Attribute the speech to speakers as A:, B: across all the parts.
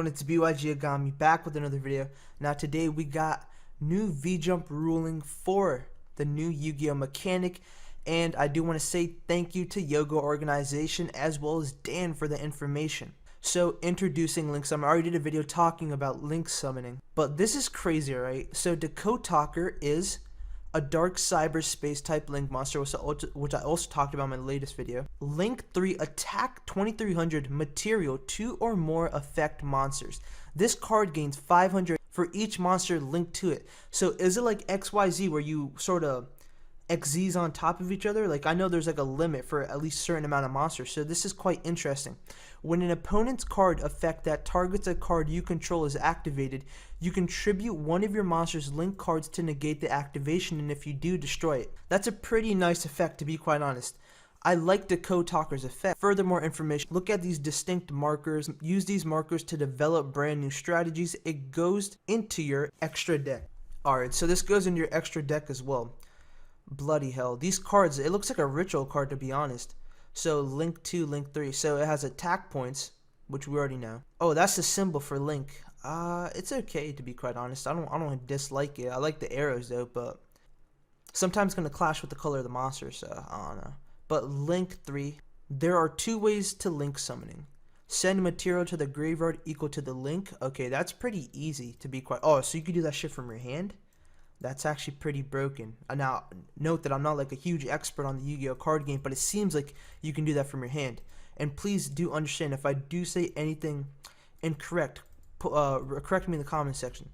A: It's BYG Agami back with another video. Now today we got new V-Jump ruling for the new Yu-Gi-Oh mechanic, and I do want to say thank you to Yoga Organization as well as Dan for the information. So introducing Link Summon. I already did a video talking about Link Summoning, but this is crazy, right? So Decode Talker is a dark cyberspace type Link monster, which I also talked about in my latest video. Link 3 attack 2300 material 2 or more effect monsters. This card gains 500 for each monster linked to it. So is it like XYZ where you sort of XZs on top of each other? Like, I know there's like a limit for at least a certain amount of monsters, so this is quite interesting. When an opponent's card effect that targets a card you control is activated, you contribute one of your monster's linked cards to negate the activation, and if you do, destroy it. That's a pretty nice effect, to be quite honest. I like Decode Talker's effect. Furthermore information, look at these distinct markers. Use these markers to develop brand new strategies. It goes into your extra deck. Alright, so this goes into your extra deck as well. Bloody hell. These cards, it looks like a ritual card, to be honest. So Link 2, Link 3. So it has attack points, which we already know. Oh, that's the symbol for Link. It's okay, to be quite honest. I don't dislike it. I like the arrows though, but sometimes it's gonna clash with the color of the monster, so I don't know. But Link 3, there are two ways to Link summoning. Send material to the graveyard equal to the link. Okay, that's pretty easy, to be quite. Oh, so you can do that shit from your hand? That's actually pretty broken. Now, note that I'm not like a huge expert on the Yu-Gi-Oh card game, but it seems like you can do that from your hand. And please do understand, if I do say anything incorrect, correct me in the comment section.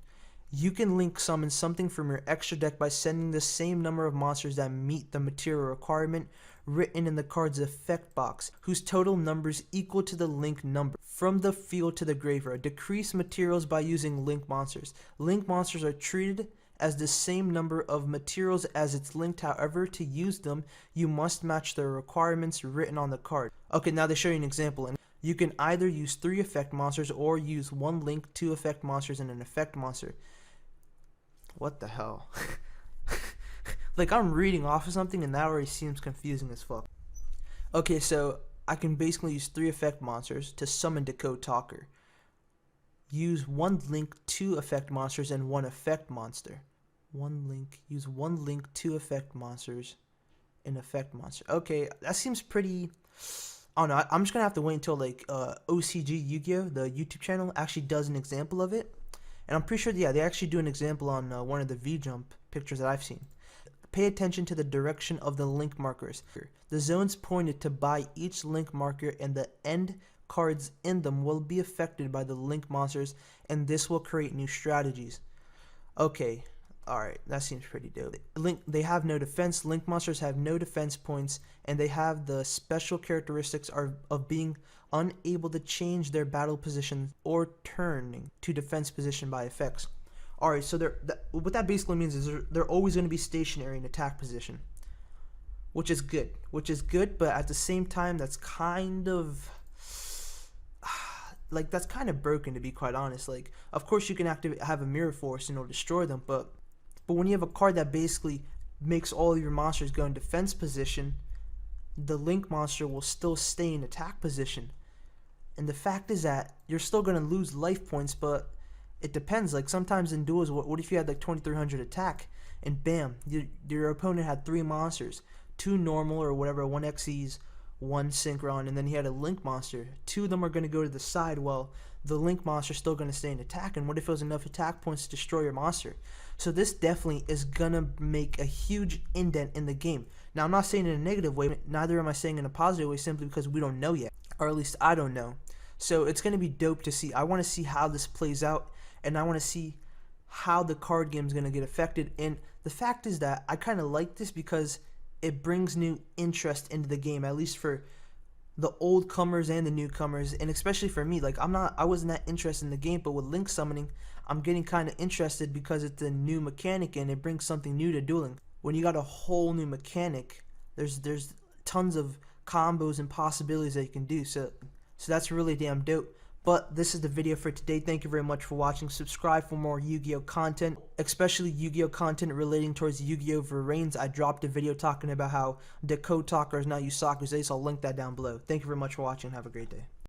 A: You can link summon something from your extra deck by sending the same number of monsters that meet the material requirement written in the card's effect box, whose total numbers equal to the link number, from the field to the graveyard. Decrease materials by using link monsters. Link monsters are treated as the same number of materials as it's linked. However, to use them, you must match the requirements written on the card. Okay, now they show you an example. And you can either use 3 effect monsters or use 1 link, 2 effect monsters, and an effect monster. What the hell? Like, I'm reading off of something and that already seems confusing as fuck. Okay, so I can basically use 3 effect monsters to summon Decode Talker. Use 1 link, 2 effect monsters, and 1 effect monster. 1 link, use 1 link, 2 effect monsters, and effect monster. Okay, that seems pretty. I don't know. I'm just gonna have to wait until like OCG Yu-Gi-Oh, the YouTube channel, actually does an example of it. And I'm pretty sure, yeah, they actually do an example on one of the V-Jump pictures that I've seen. Pay attention to the direction of the link markers. The zones pointed to by each link marker and the end cards in them will be affected by the link monsters, and this will create new strategies. Okay, alright, that seems pretty dope. They have no defense. Link monsters have no defense points, and they have the special characteristics of being unable to change their battle position or turning to defense position by effects. Alright, so what that basically means is they're always going to be stationary in attack position, which is good. But at the same time, that's kind of like, that's kind of broken, to be quite honest. Like, of course you can have a mirror force and it'll destroy them, but when you have a card that basically makes all of your monsters go in defense position, the link monster will still stay in attack position. And the fact is that you're still going to lose life points, but it depends. Like, sometimes in duels, what if you had like 2300 attack and bam, your opponent had 3 monsters, 2 normal or whatever, 1 XEs, 1 synchron, and then he had a link monster. 2 of them are going to go to the side. Well, the link monster is still going to stay in attack, and what if it was enough attack points to destroy your monster? So this definitely is going to make a huge indent in the game. Now, I'm not saying in a negative way, neither am I saying in a positive way, simply because we don't know yet, or at least I don't know. So it's going to be dope to see. I want to see how this plays out, and I want to see how the card game is going to get affected. And the fact is that I kind of like this because it brings new interest into the game, at least for the old comers and the newcomers, and especially for me. Like, I wasn't that interested in the game, but with link summoning, I'm getting kind of interested because it's a new mechanic and it brings something new to dueling. When you got a whole new mechanic, there's tons of combos and possibilities that you can do. So that's really damn dope. But this is the video for today. Thank you very much for watching. Subscribe for more Yu-Gi-Oh content, especially Yu-Gi-Oh content relating towards Yu-Gi-Oh VRAINS. I dropped a video talking about how Decode Talker is now Yusaku's Ace. I'll link that down below. Thank you very much for watching. Have a great day.